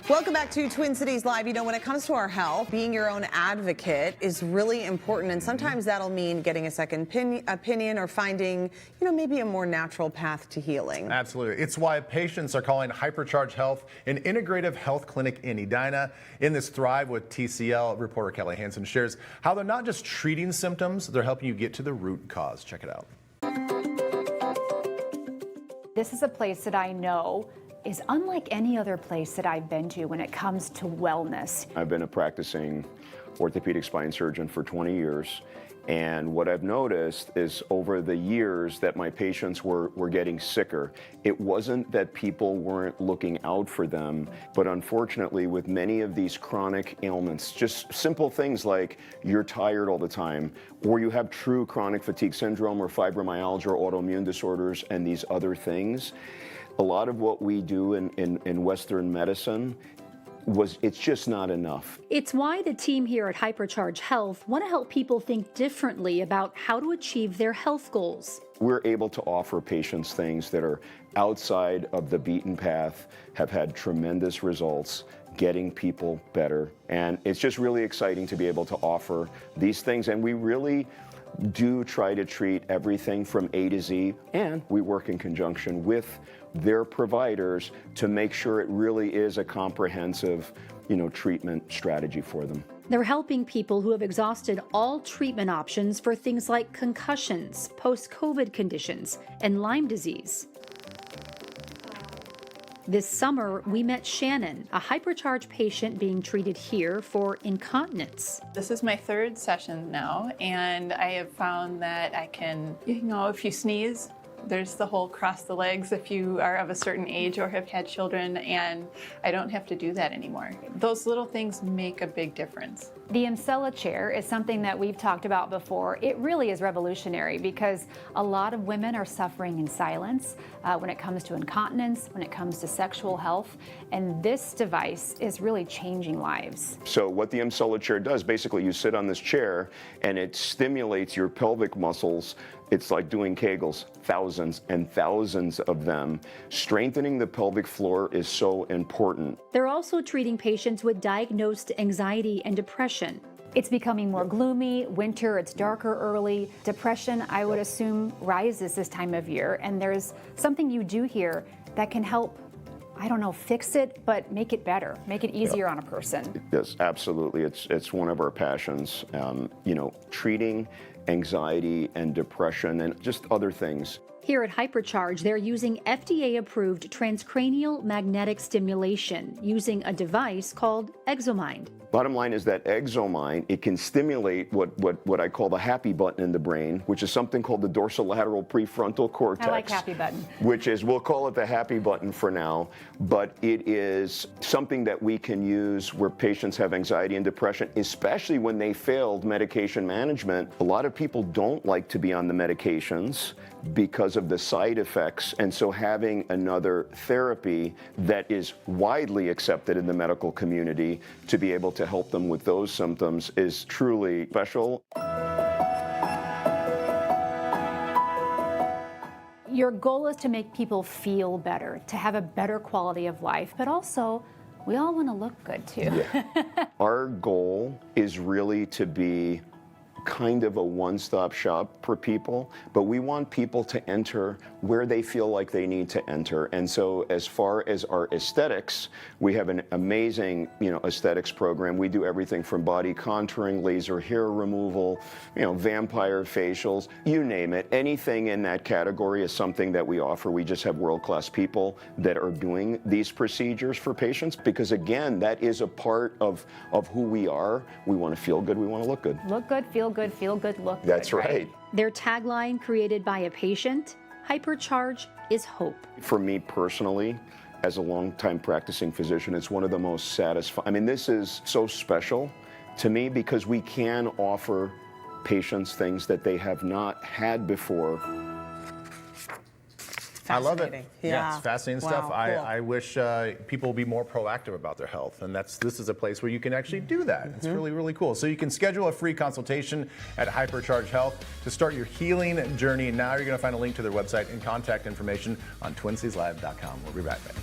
Welcome back to Twin Cities Live. You know, when it comes to our health, being your own advocate is really important, and sometimes that'll mean getting a second opinion or finding, maybe a more natural path to healing. Absolutely. It's why patients are calling Hypercharge Health an integrative health clinic in Edina. In this Thrive with TCL, reporter Kelli Hanson shares how they're not just treating symptoms, they're helping you get to the root cause. Check it out. This is a place that I know is unlike any other place that I've been to when it comes to wellness. I've been a practicing orthopedic spine surgeon for 20 years, and what I've noticed is over the years that my patients were getting sicker. It wasn't that people weren't looking out for them, but unfortunately with many of these chronic ailments, just simple things like you're tired all the time, or you have true chronic fatigue syndrome or fibromyalgia or autoimmune disorders and these other things, a lot of what we do in Western medicine it's just not enough. It's why the team here at Hypercharge Health want to help people think differently about how to achieve their health goals. We're able to offer patients things that are outside of the beaten path, have had tremendous results, getting people better. And it's just really exciting to be able to offer these things. And we really do try to treat everything from A to Z, and we work in conjunction with their providers to make sure it really is a comprehensive, treatment strategy for them. They're helping people who have exhausted all treatment options for things like concussions, post-COVID conditions, and Lyme disease. This summer, we met Shannon, a Hypercharge patient being treated here for incontinence. This is my third session now, and I have found that I can, if you sneeze, there's the whole cross the legs if you are of a certain age or have had children, and I don't have to do that anymore. Those little things make a big difference. The Emsella chair is something that we've talked about before. It really is revolutionary because a lot of women are suffering in silence when it comes to incontinence, when it comes to sexual health, and this device is really changing lives. So what the Emsella chair does, basically you sit on this chair and it stimulates your pelvic muscles. It's like doing Kegels, thousands and thousands of them. Strengthening the pelvic floor is so important. They're also treating patients with diagnosed anxiety and depression. It's becoming more gloomy. Winter, it's darker early. Depression, I would assume, rises this time of year. And there's something you do here that can help, fix it, but make it better, make it easier on a person. Yes, absolutely. It's one of our passions, treating anxiety and depression and just other things. Here at Hypercharge, they're using FDA-approved transcranial magnetic stimulation using a device called ExoMind. Bottom line is that ExoMind, it can stimulate what I call the happy button in the brain, which is something called the dorsolateral prefrontal cortex. I like happy button. Which is, we'll call it the happy button for now, but it is something that we can use where patients have anxiety and depression, especially when they failed medication management. A lot of people don't like to be on the medications because of the side effects, and so having another therapy that is widely accepted in the medical community to be able to help them with those symptoms is truly special. Your goal is to make people feel better, to have a better quality of life, but also we all want to look good too. Yeah. Our goal is really to be kind of a one-stop shop for people, but we want people to enter where they feel like they need to enter. And so as far as our aesthetics, we have an amazing, aesthetics program. We do everything from body contouring, laser hair removal, vampire facials, you name it. Anything in that category is something that we offer. We just have world-class people that are doing these procedures for patients because, again, that is a part of who we are. We want to feel good. We want to look good. Look good, feel good, look good. That's right. Their tagline, created by a patient, Hypercharge is hope. For me personally, as a long-time practicing physician, it's one of the most satisfying. This is so special to me because we can offer patients things that they have not had before. I love it. Yeah, it's fascinating wow, stuff. cool. I wish people would be more proactive about their health, and this is a place where you can actually do that. It's really, really cool. So you can schedule a free consultation at Hypercharge Health to start your healing journey. Now you're going to find a link to their website and contact information on TwinCitiesLive.com. We'll be right back.